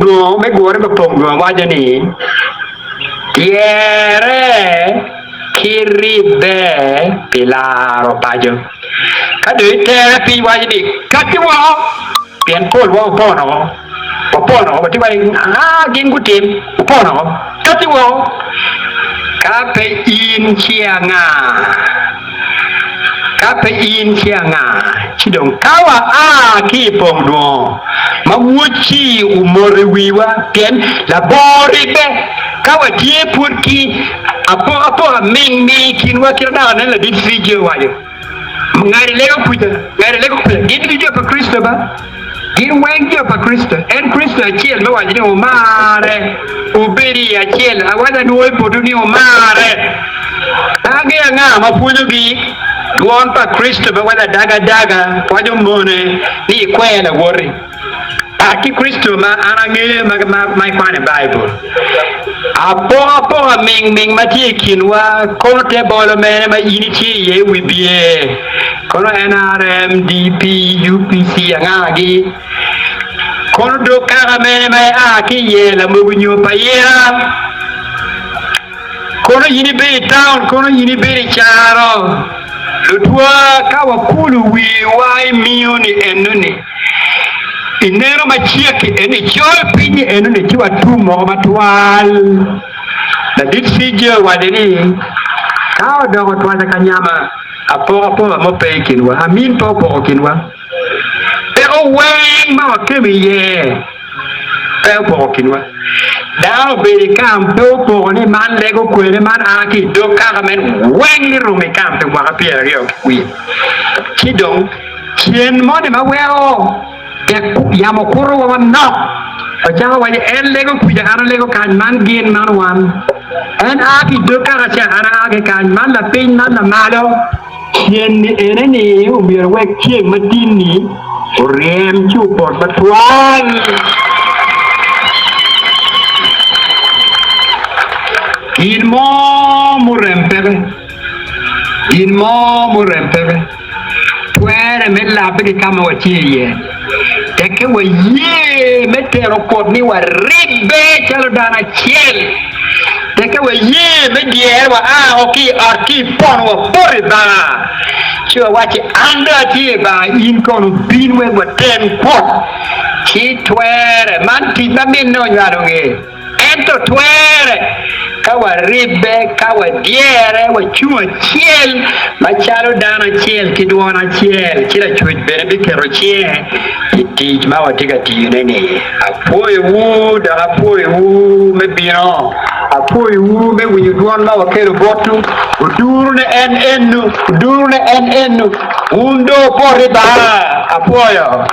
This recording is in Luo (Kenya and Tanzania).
Pongdwongo me Gure ba Pongdwongo wacho ni tiere kiribe pilaro pajo kado itere pi wacho ni katiwo pien kol wa opono batiwa gin gutim opono katiwo kape in chianga chidong kawa ki Pongdwongo mawuochi umore wiwa pien labori be kawa tie purki apo ming kinwa kirana ne la disije wayo ngari lego kuja gin video pa Kristo ba gin wengi pa Kristo en Kristo achiel me wajini umare ubiri achiel awada nuoi podu ni umare age anga mapuonjo gi duon pa Kristo ba wada daga wajo mone ni kwela wori aki Kristo ma anang'eyo ma ikwane Bible apo ming matie kinwa kono te bolo mene ma initie ye wibie kono NRM DP UPC angagi kono do kaka mene ma aki ye la mugunyo pa yera kono yini be town kono yini be charo lutwa kawa kulu wi wai mioni enuni inero machieki eni chol pinyi enuni chiwa tumo matwal na disije wadeni kawa dogo twala kanyama apo mope kinwa amin popo kinwa pero weng ma wakemi ye pero popo kinwa dao beri kampe popo ni man lego kwele man aki do kagamen weng ni rumi kampe waka pia rio kwi chidong chien mone ma weo yamo kuro wa no achawa wali en lego kuja ana lego kan man gin man wan en aki do kaga cha ana aki kan man la pin man la malo chien ni ene ni ubir wek chien madini rem chu por Batwan ilmo murempebe tuere me labe kama wachie teke wa ye metero kod ni wa ribe chalo dana chiel teke wa ye me dier wa oki pon wa pori ba chua wachi anda tie ba in kono binwe wa ten pot chi tuere man ti na min no nyaro nge ento tuere kawa ribe kawa diere wa chua chiel machalo dana chiel kidwana chiel kila chuj bere bikero chiel tij ma watiga tiyune ni apoyo wu me bino apoyo wu me winyo duon ma wakero botu udurune en enu undo pori ba apoyo